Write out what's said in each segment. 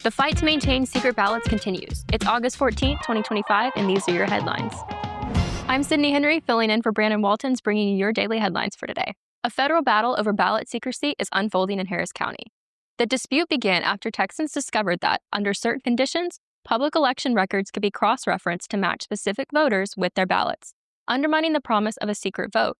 The fight to maintain secret ballots continues. It's August 14, 2025, and these are your headlines. I'm Sydney Henry, filling in for Brandon Waltons, bringing you your daily headlines for today. A federal battle over ballot secrecy is unfolding in Harris County. The dispute began after Texans discovered that, under certain conditions, public election records could be cross-referenced to match specific voters with their ballots, undermining the promise of a secret vote.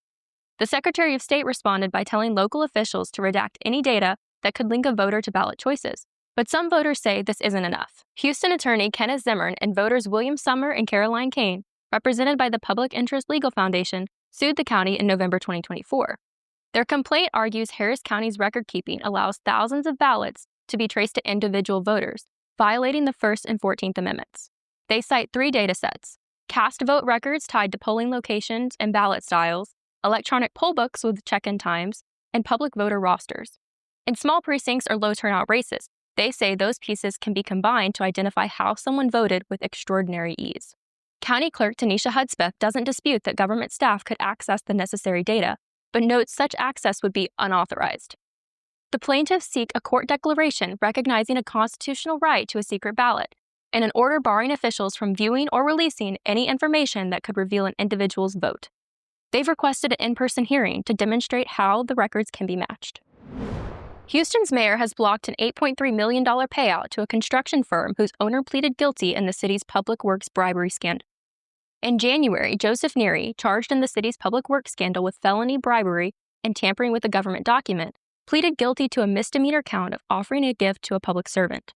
The Secretary of State responded by telling local officials to redact any data that could link a voter to ballot choices. But some voters say this isn't enough. Houston attorney Kenneth Zimmern and voters William Summer and Caroline Kane, represented by the Public Interest Legal Foundation, sued the county in November 2024. Their complaint argues Harris County's record-keeping allows thousands of ballots to be traced to individual voters, violating the First and 14th Amendments. They cite 3 data sets: cast vote records tied to polling locations and ballot styles, electronic poll books with check-in times, and public voter rosters. In small precincts or low-turnout races, they say those pieces can be combined to identify how someone voted with extraordinary ease. County Clerk Tanisha Hudspeth doesn't dispute that government staff could access the necessary data, but notes such access would be unauthorized. The plaintiffs seek a court declaration recognizing a constitutional right to a secret ballot and an order barring officials from viewing or releasing any information that could reveal an individual's vote. They've requested an in-person hearing to demonstrate how the records can be matched. Houston's mayor has blocked an $8.3 million payout to a construction firm whose owner pleaded guilty in the city's public works bribery scandal. In January, Joseph Neary, charged in the city's public works scandal with felony bribery and tampering with a government document, pleaded guilty to a misdemeanor count of offering a gift to a public servant.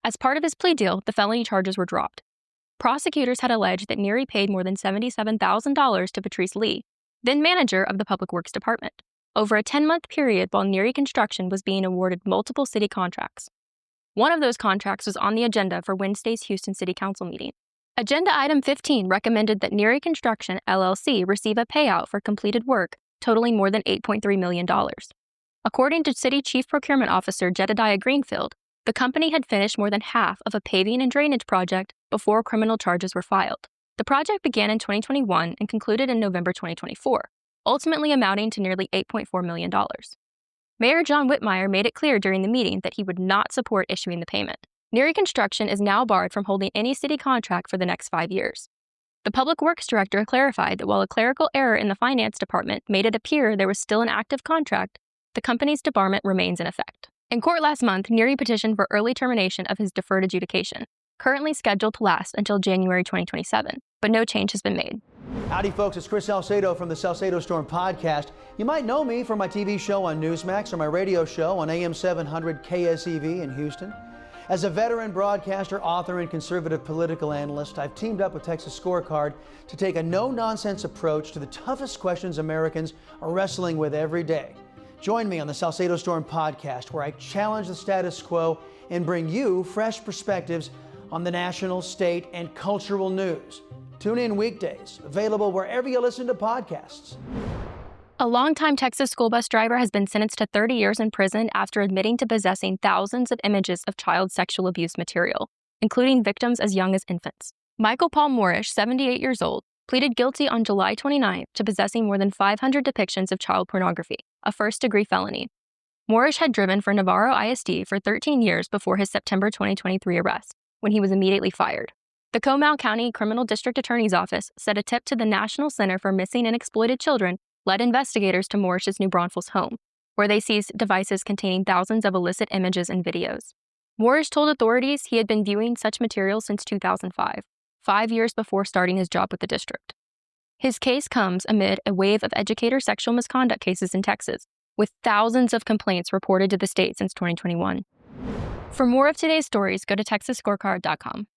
As part of his plea deal, the felony charges were dropped. Prosecutors had alleged that Neary paid more than $77,000 to Patrice Lee, then manager of the Public Works Department, over a 10-month period while Neary Construction was being awarded multiple city contracts. One of those contracts was on the agenda for Wednesday's Houston City Council meeting. Agenda Item 15 recommended that Neary Construction, LLC, receive a payout for completed work totaling more than $8.3 million. According to City Chief Procurement Officer Jedediah Greenfield, the company had finished more than half of a paving and drainage project before criminal charges were filed. The project began in 2021 and concluded in November 2024, ultimately amounting to nearly $8.4 million. Mayor John Whitmire made it clear during the meeting that he would not support issuing the payment. Neary Construction is now barred from holding any city contract for the next 5 years. The Public Works Director clarified that while a clerical error in the finance department made it appear there was still an active contract, the company's debarment remains in effect. In court last month, Neary petitioned for early termination of his deferred adjudication, currently scheduled to last until January 2027, but no change has been made. Howdy folks, it's Chris Salcedo from the Salcedo Storm podcast. You might know me from my TV show on Newsmax or my radio show on AM 700 KSEV in Houston. As a veteran broadcaster, author, and conservative political analyst, I've teamed up with Texas Scorecard to take a no-nonsense approach to the toughest questions Americans are wrestling with every day. Join me on the Salcedo Storm podcast, where I challenge the status quo and bring you fresh perspectives on the national, state, and cultural news. Tune in weekdays, available wherever you listen to podcasts. A longtime Texas school bus driver has been sentenced to 30 years in prison after admitting to possessing thousands of images of child sexual abuse material, including victims as young as infants. Michael Paul Moorish, 78 years old, pleaded guilty on July 29th to possessing more than 500 depictions of child pornography, a first-degree felony. Moorish had driven for Navarro ISD for 13 years before his September 2023 arrest, when he was immediately fired. The Comal County Criminal District Attorney's Office said a tip to the National Center for Missing and Exploited Children led investigators to Moorish's New Braunfels home, where they seized devices containing thousands of illicit images and videos. Moorish told authorities he had been viewing such material since 2005, 5 years before starting his job with the district. His case comes amid a wave of educator sexual misconduct cases in Texas, with thousands of complaints reported to the state since 2021. For more of today's stories, go to TexasScorecard.com.